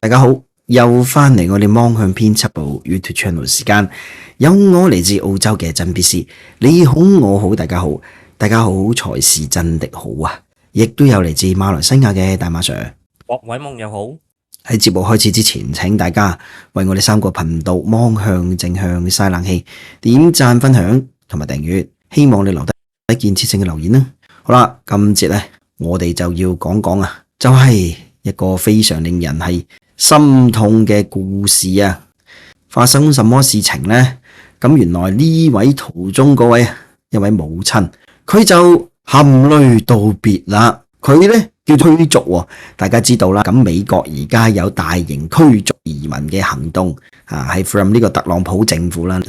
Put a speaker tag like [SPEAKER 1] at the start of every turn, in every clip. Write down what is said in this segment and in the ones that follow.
[SPEAKER 1] 大家好，又翻嚟我哋芒向編輯部 YouTube channel 時間，有我嚟自澳洲嘅真 B C，你好我好大家好，大家好才是真的好啊！亦都有嚟自馬來西亞嘅大馬 Sir，
[SPEAKER 2] 各位網友好。
[SPEAKER 1] 喺節目開始之前，請大家為我哋三個頻道芒向正向嘥冷氣點讚、分享同埋訂閱，希望你留低建設性嘅留言啦。好啦，今節咧我哋就要講講啊，就係一個非常令人係心痛嘅故事啊！發生什麼事情呢？咁原來呢位途中嗰位一位母親，佢就含淚道別啦。佢呢叫驅逐喎，大家知道啦。咁美國而家有大型驅逐移民嘅行動啊，係 from 呢個特朗普政府啦，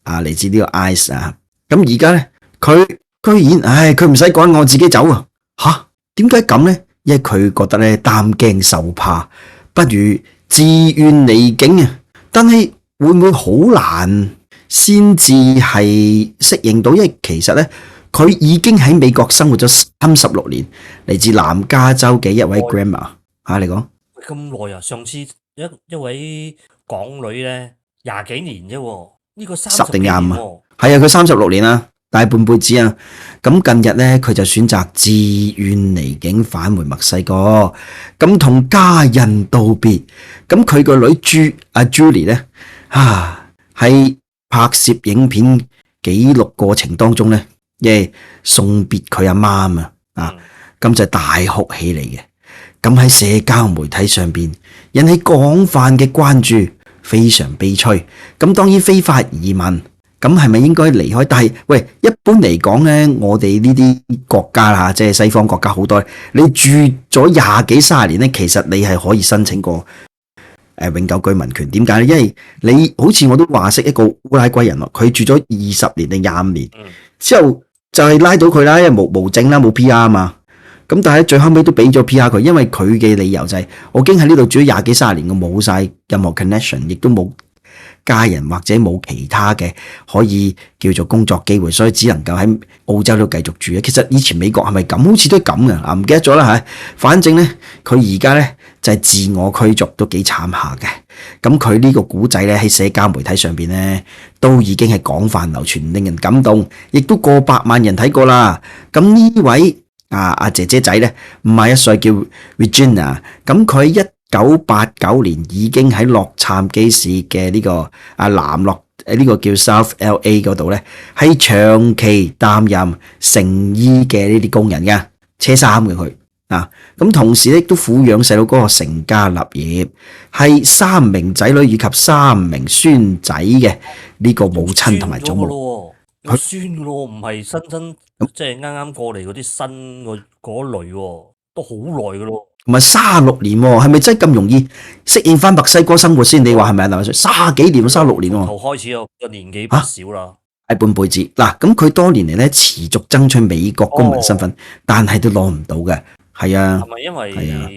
[SPEAKER 1] 嚟自呢個 ICE 啊。咁而家呢，佢居然佢唔使趕我自己走啊！吓，點解咁呢？因為佢覺得咧擔驚受怕，不如自願離境啊！但係會唔會好難先至係適應到？因為其實咧，佢已經喺美國生活咗36年，嚟自南加州嘅一位 grandma 嚇，你講
[SPEAKER 2] 咁耐啊？上次一位港女咧20幾年啫喎，呢個30
[SPEAKER 1] 定廿五啊？
[SPEAKER 2] 係
[SPEAKER 1] 啊，佢36年啦，大半輩子啊！咁近日咧，佢就選擇自願離境返回墨西哥，咁同家人道別。咁佢個女Julie 咧，喺拍攝影片記錄過程當中咧，送別佢阿媽啊，咁就大哭起嚟嘅。咁喺社交媒體上邊引起廣泛嘅關注，非常悲催。咁當然非法移民，咁係咪應該離開？但係喂，一般嚟講咧，我哋呢啲國家啦，即係西方國家好多，你住咗20幾30年咧，其實你係可以申請過永久居民權。點解咧？因為你好似我都話識一個烏拉圭人咯，佢住咗20年定25年，之後就係拉到佢啦，因為無證啦，冇 PR 啊嘛。咁但係最後尾都俾咗 PR 佢，因為佢嘅理由就係我已經喺呢度住咗20幾30年，我冇晒任何 connection， 亦都冇家人或者冇其他嘅可以叫做工作機會，所以只能夠喺澳洲度繼續住。其實以前美國係咪咁？好似都係咁嘅啊，唔記得咗啦嚇。反正咧，佢而家咧就係自我驅逐，都幾慘下嘅。咁佢呢個古仔咧喺社交媒體上邊咧都已經係廣泛流傳，令人感動，亦都過百萬人睇過啦。咁呢位姐姐仔咧51歲叫 Regina， 咁佢1989年已經喺洛杉磯市嘅呢個南洛呢個叫 South LA 嗰度咧，係長期擔任成衣嘅呢啲工人嘅車衫嘅佢啊，咁同時咧都撫養細佬哥成家立業，係3名仔女以及3名孫仔嘅呢個母親同埋祖母。
[SPEAKER 2] 佢孫嘅咯，唔係新即係啱啱過嚟嗰啲新嗰類喎，都好耐嘅咯。
[SPEAKER 1] 唔係36年喎，係咪真係咁容易適應翻墨西哥生活先？你話係咪啊？30幾年36年喎。
[SPEAKER 2] 頭開始個年紀不少啦，
[SPEAKER 1] 大半輩子嗱。咁佢多年嚟咧持續爭取美國公民身份，但係都攞唔到嘅。係啊，
[SPEAKER 2] 係咪因為
[SPEAKER 1] 係啊？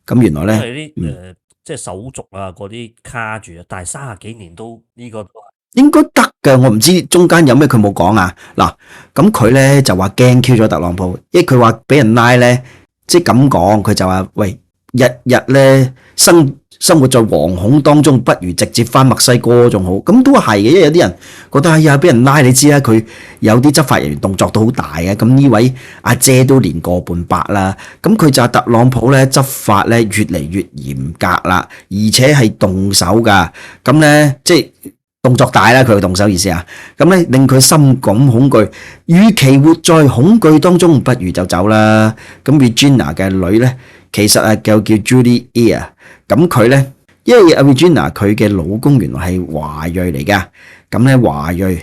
[SPEAKER 1] 咁原來咧，
[SPEAKER 2] 因為啲即係手續啊嗰啲卡住啊，但係30幾年都呢個都
[SPEAKER 1] 應該得嘅。我唔知中間有咩佢冇講啊。嗱，咁佢咧就話驚 Q 咗特朗普，因為佢話俾人拉咧。即係咁講，佢就話：喂，日日咧生活在惶恐當中，不如直接翻墨西哥仲好。咁都係嘅，因為有啲人覺得哎呀，俾人拉，你知啦，佢有啲執法人員動作都好大嘅。咁呢位阿姐都年過半百啦，咁佢就話特朗普咧執法咧越嚟越嚴格啦，而且係動手㗎。咁咧即係動作大啦，佢嘅動手意思啊，咁咧令佢深感恐懼，與其活在恐懼當中，不如就走啦。咁 Regina 嘅女咧，其實叫 Julie Ear， 咁佢咧，因為 Regina 佢嘅老公原來係華裔嚟噶，咁咧華裔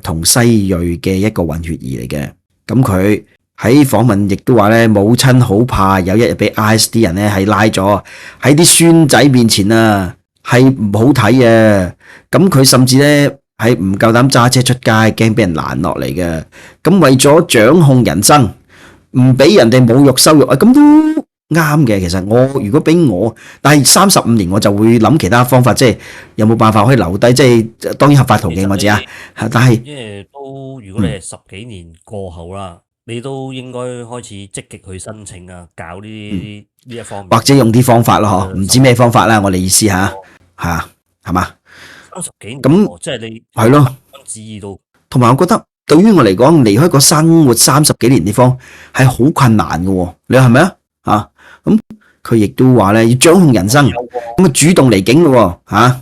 [SPEAKER 1] 同西裔嘅一個混血兒嚟嘅，咁佢喺訪問亦都話咧，母親好怕有一日俾 ICE 啲人咧係拉咗喺啲孫仔面前啊。係唔好睇啊！咁佢甚至咧係唔夠膽揸車出街，驚俾人攔落嚟嘅。咁為咗掌控人生，唔俾人哋侮辱羞辱啊！咁都啱嘅。其實我如果俾我，但係35年我就會諗其他方法，即係有冇辦法可以留低？即係當然合法途徑我知啊。但係
[SPEAKER 2] 因為都如果你係10幾年過後啦，你都應該開始積極去申請啊，搞呢一方面，
[SPEAKER 1] 或者用啲方法咯，唔知咩方法啦。我哋意思嚇係嘛
[SPEAKER 2] ？30幾年
[SPEAKER 1] 咁
[SPEAKER 2] 即係你
[SPEAKER 1] 係咯，
[SPEAKER 2] 旨意到。
[SPEAKER 1] 同埋我覺得對於我嚟講，離開個生活30幾年地方係好困難嘅喎。你係咪啊？咁佢亦都話咧要掌控人生，咁主動離境嘅喎嚇。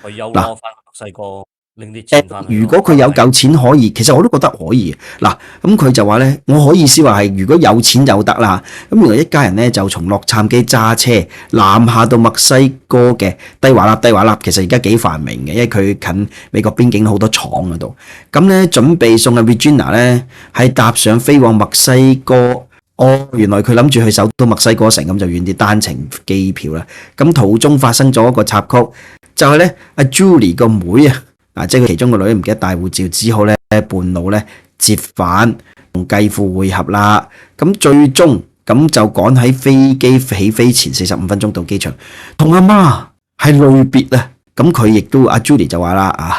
[SPEAKER 2] 佢休咯，翻墨西哥拎啲錢翻去。
[SPEAKER 1] 如果佢有夠錢可以，其實我都覺得可以。嗱，咁佢就話咧，我可以思話係，如果有錢就得啦。咁原來一家人咧就從洛杉磯揸車南下到墨西哥嘅低華納。低華納其實而家幾繁榮嘅，因為佢近美國邊境好多廠嗰度。咁咧準備送阿 Regina 咧係搭上飛往墨西哥。原來佢諗住去首都墨西哥城，咁就遠啲單程機票啦。咁途中發生咗一個插曲，就係咧阿 Julie 個妹啊，即係佢其中個女唔記得帶護照，只好咧半路咧折返同繼父會合啦。咁最終咁就趕喺飛機起飛前45分鐘到機場，同阿媽係淚別啊。咁佢亦都阿 Julie 就話啦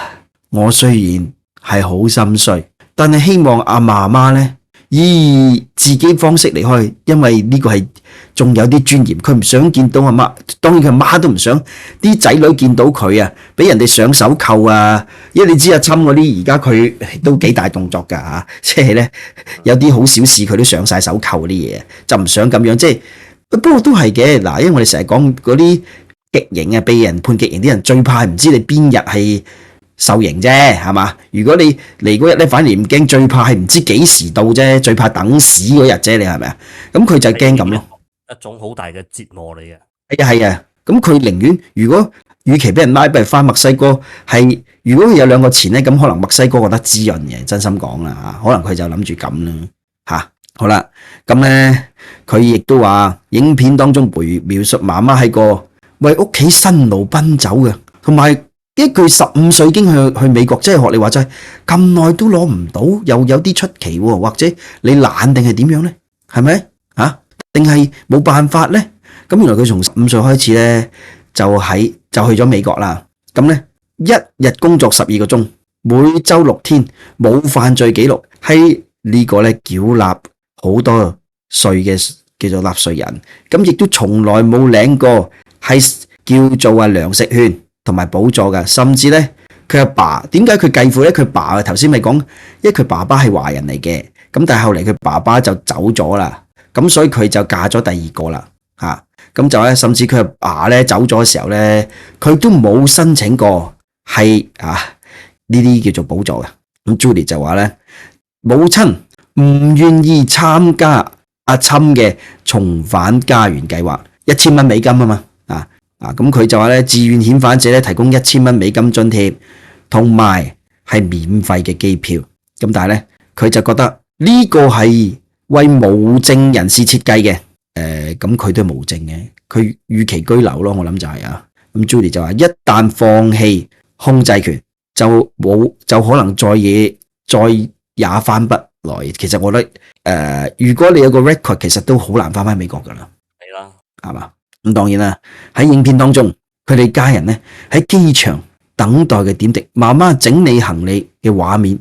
[SPEAKER 1] 我雖然係好心碎，但係希望阿媽媽咧以自己方式離開，因為呢個係仲有啲尊嚴，佢唔想見到阿媽，當然佢阿媽都唔想啲仔女見到佢啊，俾人哋上手扣啊，因為你知阿侵嗰啲而家佢都幾大動作㗎即係咧有啲好小事佢都上晒手扣嗰啲嘢，就唔想咁樣，即係不過都係嘅嗱，因為我哋成日講嗰啲極刑啊，被人判極刑啲人最怕唔知你邊日係受刑啫，係嘛？如果你嚟嗰日咧，反而唔驚，最怕係唔知幾時到啫，最怕等死嗰日啫，你係咪啊？咁佢就驚咁咯，
[SPEAKER 2] 一種好大嘅折磨嚟嘅。
[SPEAKER 1] 係啊，咁佢寧願如果與其俾人拉，不如翻墨西哥。係如果佢有兩個錢咧，咁可能墨西哥覺得滋潤嘅，真心講啦可能佢就諗住咁啦好啦，咁咧佢亦都話影片當中描述媽媽係個為屋企辛勞奔走嘅，同埋一句15歲已經去美國，即係學你話齋咁耐都攞唔到，又有啲出奇喎，或者你懶定係點樣咧？係咪定係冇辦法咧？咁原來佢從15歲開始咧，就去咗美國啦。咁咧一日工作12個鐘，每周6天，冇犯罪記錄，係呢個咧繳納好多稅嘅叫做納稅人。咁亦都從來冇領過係叫做糧食券同埋補助㗎，甚至咧佢阿爸點解佢繼父咧？佢爸頭先咪講，因為佢爸爸係華人嚟嘅，咁但係後嚟佢爸爸就走咗啦，咁所以佢就嫁咗第二個啦咁就咧，甚至佢阿爸咧走咗嘅時候咧，佢都冇申請過係呢啲叫做補助嘅。咁 Julie 就話咧，母親唔願意參加阿侵嘅重返家園計劃，$1000美金啊嘛咁佢就話咧，自願遣返者咧提供$1000美金津貼，同埋係免費嘅機票。咁但係咧，佢就覺得呢個係為無證人士設計嘅。咁佢都係無證嘅，佢預期居留咯，我諗就係咁 Julie 就話，一旦放棄控制權，就可能再也翻不來。其實我覺得如果你有個 record，其實都好難翻美國噶啦，
[SPEAKER 2] 係啦，
[SPEAKER 1] 係嘛？咁當然啦，喺影片當中，佢哋家人咧喺機場等待嘅點滴，媽媽整理行李嘅畫面，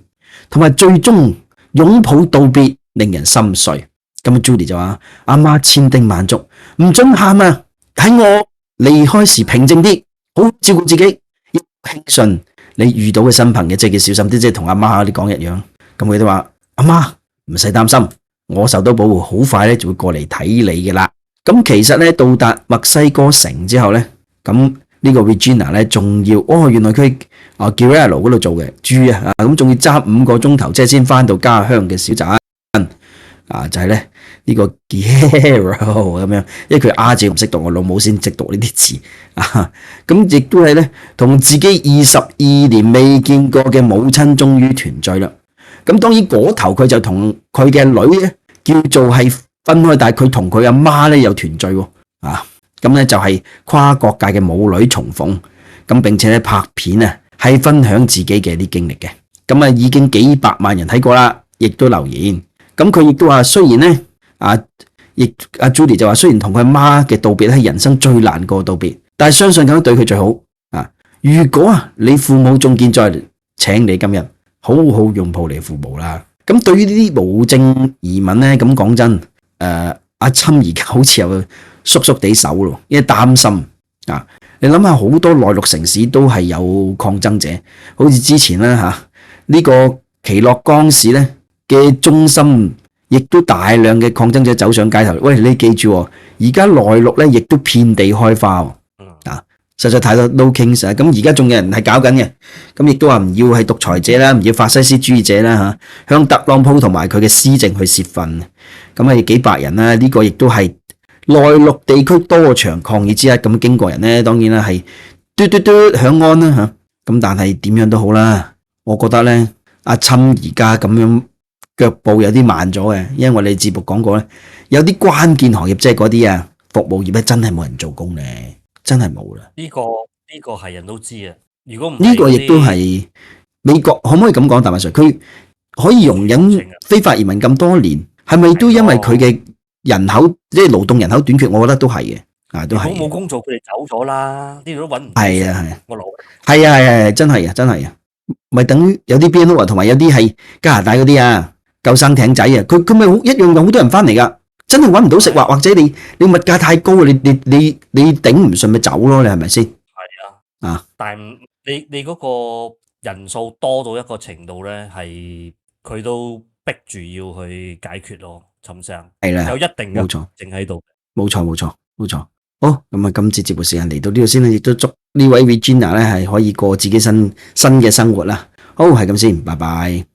[SPEAKER 1] 同埋最終擁抱道別，令人心碎。咁 Julie 就話：阿媽千叮萬囑，唔准喊啊！喺我離開時平靜啲，好照顧自己，要輕信你遇到嘅新朋友，即係叫小心啲，即係同阿媽你講一樣。咁佢都話：阿媽唔使擔心，我受到保護，好快咧就會過嚟睇你嘅啦。咁其實咧到達墨西哥城之後咧，咁呢個 Regina 咧仲要原來佢Guerrero 嗰度做嘅豬咁仲要揸5個鐘頭車先翻到家鄉嘅小鎮就係咧呢個 Guerrero 咁樣，因為佢阿姐唔識讀，我老母先識讀呢啲字咁亦都係咧同自己22年未見過嘅母親終於團聚啦。咁當然嗰頭佢就同佢嘅女咧叫做係分開，但係佢同佢阿媽咧有團聚喎咁咧就係跨國界嘅母女重逢，咁並且咧拍片係分享自己嘅啲經歷嘅，咁已經幾百萬人睇過啦，亦都留言。咁佢亦都話，雖然咧阿 Julie 就話，雖然同佢阿媽嘅道別係人生最難過道別，但係相信咁樣對佢最好如果你父母仲健在，請你今日好好擁抱你父母啦。咁對於呢啲無證移民咧，咁講真，阿侵而家好似又縮縮地手咯，因為擔心啊。你諗下，好多內陸城市都係有抗爭者，好似之前啦呢個奇諾岡市咧嘅中心，亦都大量嘅抗爭者走上街頭。喂，你記住，而家內陸咧亦都遍地開花啊！實在太多 no kings 啊！咁而家仲有人係搞緊嘅，咁亦都話唔要係獨裁者啦，唔要法西斯主義者啦向特朗普同埋佢嘅施政去泄憤。咁係幾百人啦，呢個亦都係內陸地區多場抗議之一。咁經過人咧，當然啦係嘟嘟嘟響安啦咁但係點樣都好啦，我覺得咧阿侵而家咁樣腳步有啲慢咗嘅，因為我哋節目講過咧，有啲關鍵行業即係嗰啲服務業咧，真係冇人做工咧。真係冇啦！
[SPEAKER 2] 呢個係人都知啊。如果唔
[SPEAKER 1] 呢個亦都係美國可唔可以咁講？大麥 Sir，佢可以容忍非法移民咁多年，係咪都因為佢嘅人口即係勞動人口短缺？我覺得都係嘅，都係。
[SPEAKER 2] 冇工做，佢哋走咗啦，呢度都揾唔到。
[SPEAKER 1] 係啊，
[SPEAKER 2] 我老
[SPEAKER 1] 係真係啊，咪等於有啲 BNO 同埋有啲係加拿大嗰啲救生艇仔佢咪一樣有好多人翻嚟㗎。真係揾唔到食，或者你物價太高，你頂唔順咪走咯，你係咪先？係
[SPEAKER 2] 啊，但係你嗰個人數多到一個程度咧，係佢都逼住要去解決咯，陳生係啦，有一定嘅正喺度，
[SPEAKER 1] 冇錯。好，咁啊，今次節目時間嚟到呢度先啦，亦都祝呢位 Regina 咧係可以過自己新嘅生活啦。好，係咁先，拜拜。